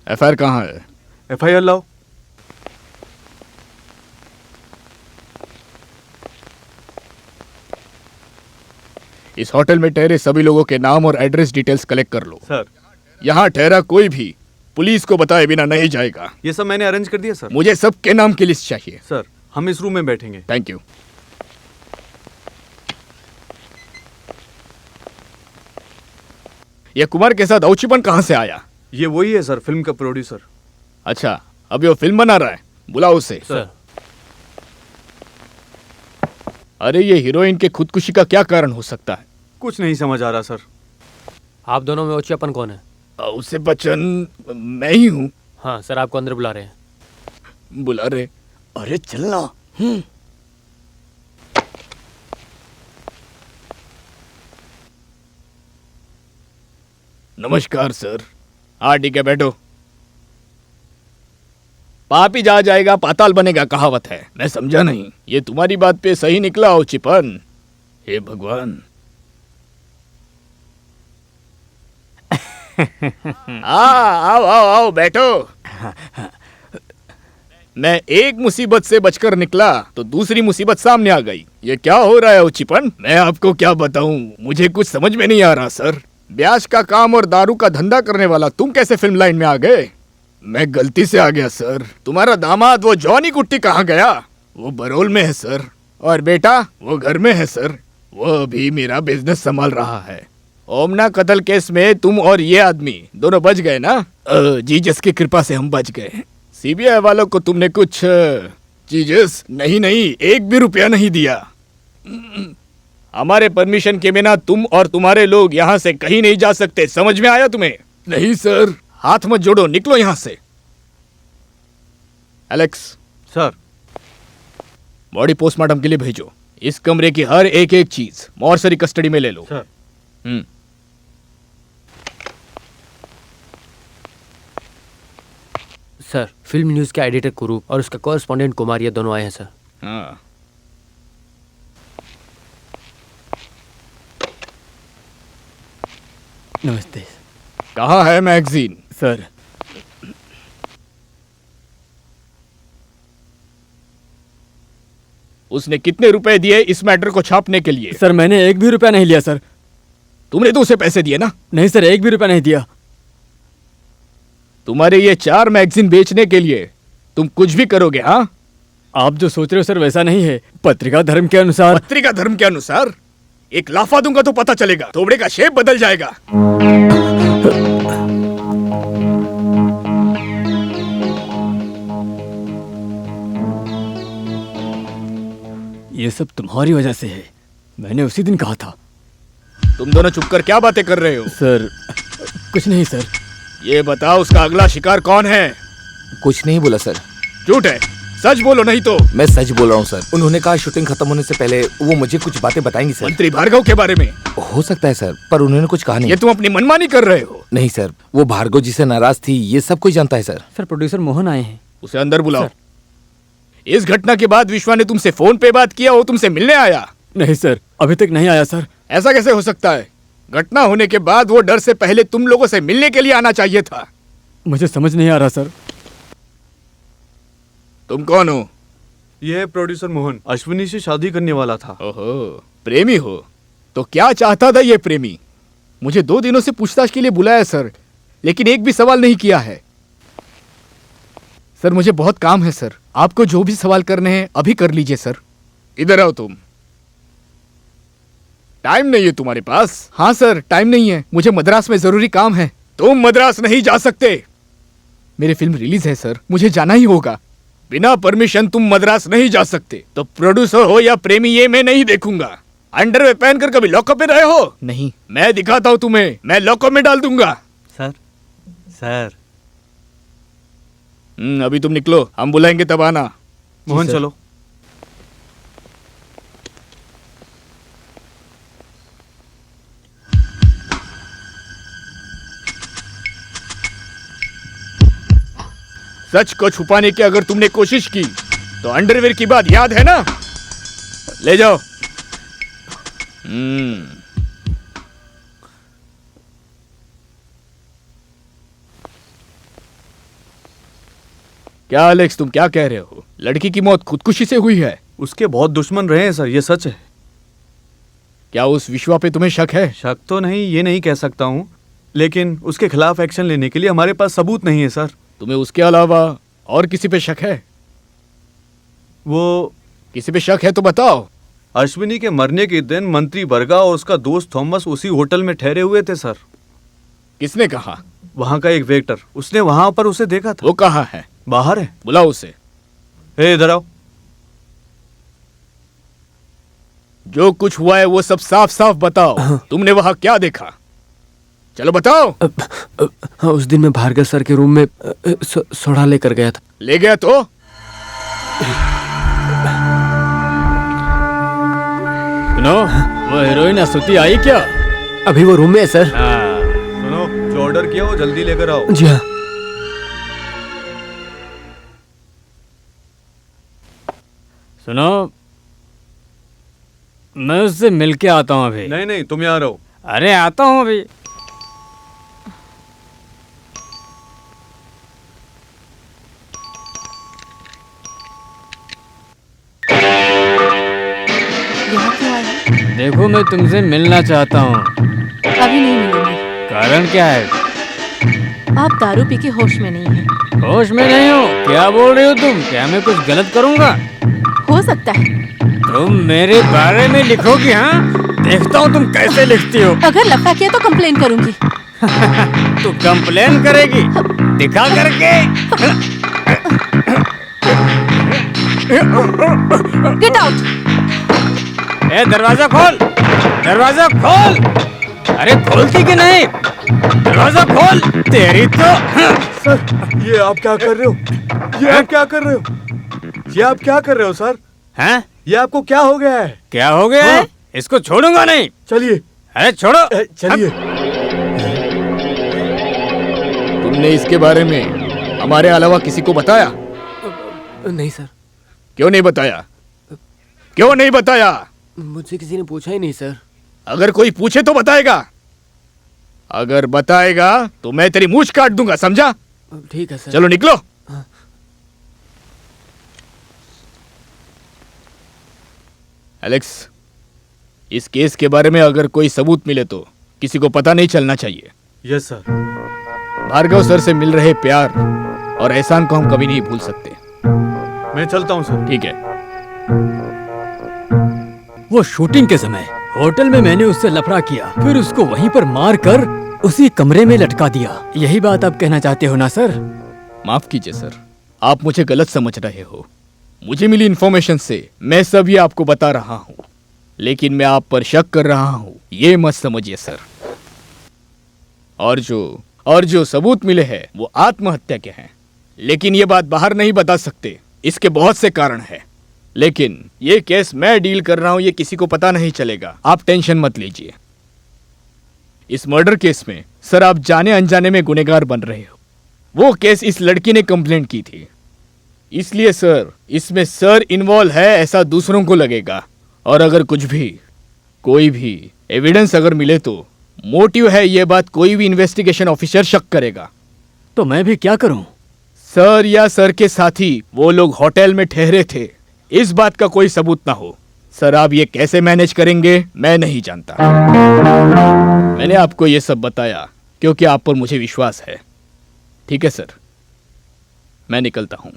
FIR कहाँ है? FIR लाओ। इस होटल में ठहरे सभी लोगों के नाम और एड्रेस डिटेल्स कलेक्ट कर लो। सर, यहाँ ठहरा कोई भी पुलिस को बताए बिना नहीं जाएगा। ये सब मैंने अरेंज कर दिया सर। मुझे सबके नाम की लिस्ट चाहिए। सर, हम इस रूम में बैठेंगे। Thank you. ये कुमार के साथ औचिपन कहाँ से आया? ये वही है सर, फिल्म का प्रोड्यूसर। अच्छा, अभी वो फिल्म बना रहा है, बुलाओ उसे। सर। अरे ये हीरोइन के खुदकुशी का क्या कारण हो सकता है? कुछ नहीं समझ आ रहा सर। आप दोनों में औचियापन कौन है? उसे बच्चन मैं ही हूँ। हाँ सर, आपको अंदर बुला रहे हैं। बुला रहे? अरे चलना। नमस्कार सर। हाँ ठीक है, बैठो। पापी जा जाएगा पाताल बनेगा कहावत है, मैं समझा नहीं। ये तुम्हारी बात पे सही निकला औचिपन। हे भगवान। आओ आओ आओ बैठो। मैं एक मुसीबत से बचकर निकला तो दूसरी मुसीबत सामने आ गई। ये क्या हो रहा है औचिपन? मैं आपको क्या बताऊं, मुझे कुछ समझ में नहीं आ रहा सर। ब्याज का काम और दारू का धंधा करने वाला तुम कैसे फिल्म लाइन में आ गए? मैं गलती से आ गया सर। तुम्हारा दामाद वो जॉनी कुट्टी कहाँ गया? वो बरोल में है सर। और बेटा वो घर में है सर। वो अभी मेरा बिजनेस संभाल रहा है। ओमना कत्ल केस में तुम और ये आदमी दोनों बच गए ना? जीजस की कृपा से हम बच गए। सीबीआई वालों को तुमने कुछ जीजस नहीं एक भी रुपया नहीं दिया। हमारे परमिशन के बिना तुम और तुम्हारे लोग यहाँ से कहीं नहीं जा सकते, समझ में आया तुम्हें? नहीं सर। हाथ मत जोड़ो, निकलो यहाँ से। एलेक्स। सर। बॉडी पोस्टमार्टम के लिए भेजो। इस कमरे की हर एक चीज मॉर्चरी कस्टडी में ले लो। सर। सर, फिल्म न्यूज के एडिटर कुरूप और उसका कॉरेस्पॉन्डेंट कुमार ये दोनों आए हैं सर। हाँ। नमस्ते। कहाँ है मैगजीन? सर। उसने कितने रुपए दिए इस मैटर को छापने के लिए? सर मैंने एक भी रुपया नहीं लिया सर। तुमने तो उसे पैसे दिए ना? नहीं सर, एक भी रुपया नहीं दिया। तुम्हारे ये 4 मैगजीन बेचने के लिए तुम कुछ भी करोगे? हाँ, आप जो सोच रहे हो सर वैसा नहीं है। पत्रिका धर्म के अनुसार। पत्रिका धर्म के अनुसार? एक लाफा दूंगा तो पता चलेगा, थोबड़े का शेप बदल जाएगा। ये सब तुम्हारी वजह से है, मैंने उसी दिन कहा था। तुम दोनों चुप कर क्या बातें कर रहे हो? सर कुछ नहीं सर। ये बताओ उसका अगला शिकार कौन है? कुछ नहीं बोला सर। झूठ है, सच बोलो नहीं तो। मैं सच बोल रहा हूँ सर। उन्होंने कहा शूटिंग खत्म होने से पहले वो मुझे कुछ बातें बताएंगे सर। मंत्री भार्गव के बारे में? हो सकता है सर, पर उन्होंने कुछ कहा नहीं। ये तुम अपनी मनमानी कर रहे हो। नहीं सर, वो भार्गव जी से नाराज थी, ये सब कोई जानता है सर। सर प्रोड्यूसर मोहन आए हैं। उसे अंदर बुलाओ। इस घटना के बाद विश्वा ने तुमसे फोन पे बात किया? वो तुमसे मिलने आया? नहीं सर, अभी तक नहीं आया सर। ऐसा कैसे हो सकता है? घटना होने के बाद वो डर से पहले तुम लोगों से मिलने के लिए आना चाहिए था। मुझे समझ नहीं आ रहा सर। तुम कौन हो? ये है प्रोड्यूसर मोहन, अश्विनी से शादी करने वाला था। ओहो, प्रेमी हो? तो क्या चाहता था ये प्रेमी? मुझे 2 दिनों से पूछताछ के लिए बुलाया सर, लेकिन एक भी सवाल नहीं किया है। सर मुझे बहुत काम है सर, आपको जो भी सवाल करने हैं अभी कर लीजिए सर। इधर आओ तुम। टाइम नहीं है तुम्हारे पास? हाँ सर, टाइम नहीं है, मुझे मद्रास में जरूरी काम है। तुम मद्रास नहीं जा सकते। मेरी फिल्म रिलीज है सर, मुझे जाना ही होगा। बिना परमिशन तुम मद्रास नहीं जा सकते। तो प्रोड्यूसर हो या प्रेमी ये मैं नहीं देखूंगा। अंडरवेयर पहनकर कभी लॉकअप में रहे हो? नहीं। मैं दिखाता हूं तुम्हें, मैं लॉकअप में डाल दूंगा। सर। सर। अभी तुम निकलो, हम बुलाएंगे तब आना। मोहन चलो। सच को छुपाने की अगर तुमने कोशिश की तो अंडरवेयर की बात याद है ना? ले जाओ। क्या एलेक्स, तुम क्या कह रहे हो? लड़की की मौत खुदकुशी से हुई है? उसके बहुत दुश्मन रहे हैं सर, ये सच है। क्या उस विश्वा पे तुम्हें शक है? शक तो नहीं, ये नहीं कह सकता हूँ, लेकिन उसके खिलाफ एक्शन लेने के लिए हमारे पास सबूत नहीं है सर। तुम्हें उसके अलावा और किसी पे शक है? वो किसी पे शक है तो बताओ। अश्विनी के मरने के दिन मंत्री बर्गा और उसका दोस्त थॉमस उसी होटल में ठहरे हुए थे सर। किसने कहा? वहाँ का एक वेटर, उसने वहाँ पर उसे देखा था। वो कहाँ है? बाहर है। बुलाओ उसे। ए, इधर आओ। जो कुछ हुआ है वो सब साफ साफ बताओ। तुमने वहां क्या देखा? चलो बताओ। हाँ, उस दिन मैं भार्गव सर के रूम में सोडा लेकर गया था। ले गया तो? सुनो, वो हीरोइन अस्तुति आई क्या? अभी वो रूम में है सर। सुनो, जो ऑर्डर किया वो जल्दी लेकर आओ। जी हाँ। सुनो, मैं उससे मिल के आता हूँ अभी। नहीं नहीं, तुम यहाँ रहो। अरे आता हूँ अभी। यहाँ क्यों आए हैं? देखो, मैं तुमसे मिलना चाहता हूँ। अभी नहीं मिलेंगे। कारण क्या है? आप दारू पी के होश में नहीं हैं। होश में नहीं हो? क्या बोल रही हो तुम? क्या मैं कुछ गलत करूँगा? हो सकता है। तुम मेरे बारे में लिखोगी? हाँ, देखता हूँ तुम कैसे लिखती हो। अगर लफड़ा किया तो कंप्लेन करूंगी। तू कंप्लेन करेगी? दिखा करके। Get out. ए, दरवाजा खोल, दरवाजा खोल। अरे खोलती कि नहीं? दरवाजा खोल। तेरी तो। सर, ये आप क्या कर रहे हो? ये आप क्या कर रहे हो? ये आप क्या कर रहे हो सर? हैं? ये आपको क्या हो गया है? क्या हो गया है? हाँ? इसको छोड़ूंगा नहीं। चलिए। अरे छोड़ो। चलिए। तुमने इसके बारे में हमारे अलावा किसी को बताया? नहीं सर। क्यों नहीं बताया? क्यों नहीं बताया? मुझसे किसी ने पूछा ही नहीं सर। अगर कोई पूछे तो बताएगा। अगर बताएगा तो मैं तेरी मूंछ काट दूंगा, समझा? ठीक है सर। चलो निकलो। एलेक्स, इस केस के बारे में अगर कोई सबूत मिले तो किसी को पता नहीं चलना चाहिए। Yes sir. भार्गव सर से मिल रहे प्यार और एहसान को हम कभी नहीं भूल सकते। मैं चलता हूँ सर। ठीक है। वो शूटिंग के समय होटल में मैंने उससे लफड़ा किया, फिर उसको वहीं पर मार कर उसी कमरे में लटका दिया। यही बात आप कहना चाहते हो ना सर? माफ कीजिए सर, आप मुझे गलत समझ रहे हो। मुझे मिली इन्फॉर्मेशन से मैं सब ये आपको बता रहा हूँ, लेकिन मैं आप पर शक कर रहा हूँ, ये मत समझिए सर। और जो सबूत मिले हैं वो आत्महत्या के हैं, लेकिन ये बात बाहर नहीं बता सकते। इसके बहुत से कारण हैं, लेकिन ये केस मैं डील कर रहा हूँ, ये किसी को पता नहीं चलेगा। आप टेंशन मत लीजिए। इस मर्डर केस में सर आप जाने अनजाने में गुनहगार बन रहे हो। वो केस इस लड़की ने कंप्लेंट की थी, इसलिए सर इसमें सर इन्वॉल्व है ऐसा दूसरों को लगेगा। और अगर कोई भी एविडेंस अगर मिले तो मोटिव है ये बात कोई भी इन्वेस्टिगेशन ऑफिसर शक करेगा। तो मैं भी क्या करूं? सर या सर के साथी वो लोग होटल में ठहरे थे, इस बात का कोई सबूत ना हो। सर आप ये कैसे मैनेज करेंगे मैं नहीं जानता। मैंने आपको ये सब बताया क्योंकि आप पर मुझे विश्वास है। ठीक है सर, मैं निकलता हूं।